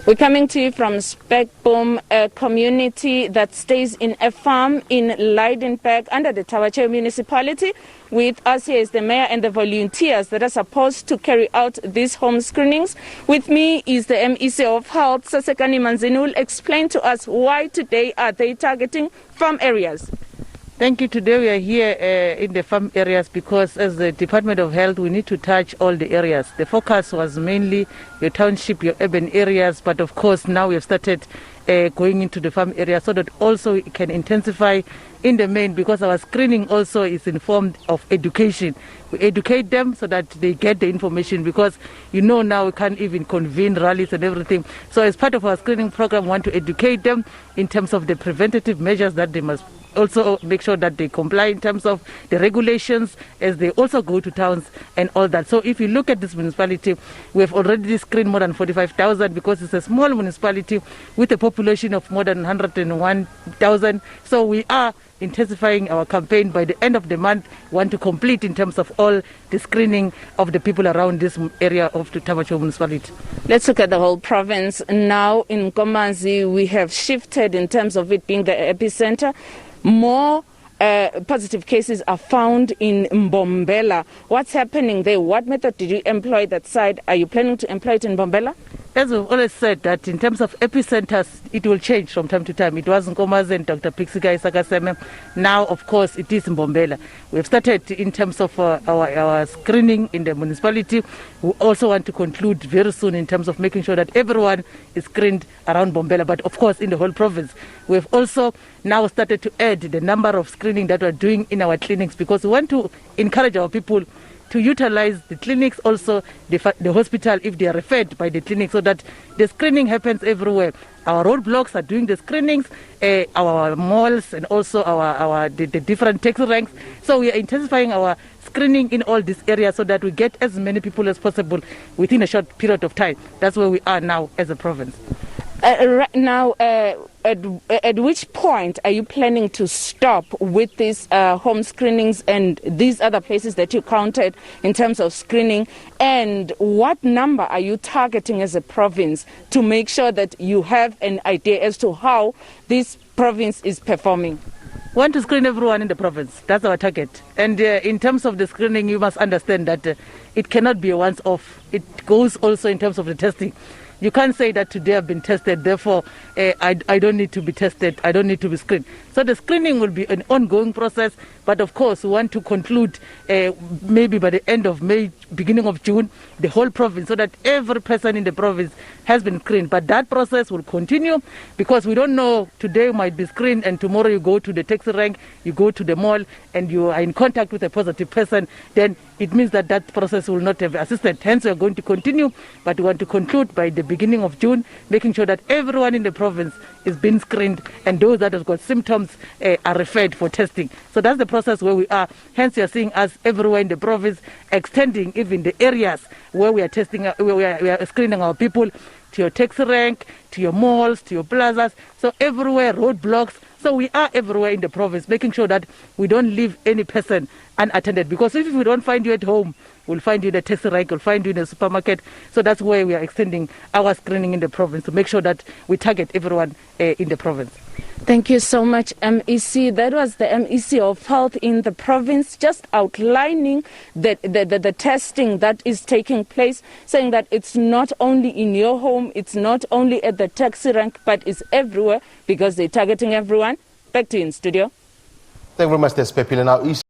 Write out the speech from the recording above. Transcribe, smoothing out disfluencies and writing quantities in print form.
We're coming to you from Spekboom, a community that stays in a farm in Lydenburg under the Tawache municipality. With us here is the mayor and the volunteers that are supposed to carry out these home screenings. With me is the MEC of Health, Sasekani Manzini, who will explain to us why today are they targeting farm areas. Thank you. Today we are here in the farm areas because as the Department of Health we need to touch all the areas. The focus was mainly your township, your urban areas, but of course now we have started going into the farm area so that also it can intensify in the main, because our screening also is informed of education. We educate them so that they get the information, because now we can't even convene rallies and everything. So as part of our screening program, we want to educate them in terms of the preventative measures that they must also make sure that they comply in terms of the regulations as they also go to towns and all that. So if you look at this municipality, we have already screened more than 45,000 because it's a small municipality with a population of more than 101,000. So we are intensifying our campaign. By the end of the month, we want to complete in terms of all the screening of the people around this area of the Tawache municipality. Let's look at the whole province. Now in Komazi, we have shifted in terms of it being the epicenter. More positive cases are found in Mbombela. What's happening there? What method did you employ that side? Are you planning to employ it in Mbombela? As we've always said, that in terms of epicenters, it will change from time to time. It was Nkomazi and Dr. Pixika Isakaseme. Now, of course, it is Mbombela. We've started in terms of our screening in the municipality. We also want to conclude very soon in terms of making sure that everyone is screened around Mbombela, but of course in the whole province. We've also now started to add the number of screening that we're doing in our clinics, because we want to encourage our people to utilize the clinics, also the hospital if they are referred by the clinic, so that the screening happens everywhere. Our roadblocks are doing the screenings, our malls, and also the different taxi ranks. So we are intensifying our screening in all these areas so that we get as many people as possible within a short period of time. That's where we are now as a province. Right now, at which point are you planning to stop with these home screenings and these other places that you counted in terms of screening? And what number are you targeting as a province to make sure that you have an idea as to how this province is performing? We want to screen everyone in the province. That's our target. And in terms of the screening, you must understand that it cannot be a once-off. It goes also in terms of the testing. You can't say that today I've been tested, therefore I don't need to be tested, I don't need to be screened. So the screening will be an ongoing process, but of course we want to conclude maybe by the end of May, beginning of June, the whole province, so that every person in the province has been screened. But that process will continue, because we don't know, today you might be screened and tomorrow you go to the taxi rank, you go to the mall and you are in contact with a positive person, then it means that that process will not have assisted. Hence we are going to continue, but we want to conclude by the beginning of June, making sure that everyone in the province is being screened and those that have got symptoms are referred for testing. So that's the process where we are. Hence you are seeing us everywhere in the province, extending even the areas where we are testing, where we are screening our people, to your taxi rank, to your malls, to your plazas. So everywhere, roadblocks. So we are everywhere in the province, making sure that we don't leave any person unattended. Because if we don't find you at home, we'll find you in the taxi rank, we'll find you in the supermarket. So that's where we are extending our screening in the province to make sure that we target everyone in the province. Thank you so much, MEC. That was the MEC of Health in the province, just outlining the testing that is taking place, saying that it's not only in your home, it's not only at the taxi rank, but it's everywhere because they're targeting everyone. Back to you in studio. Thank you very much, Siphephile. Now,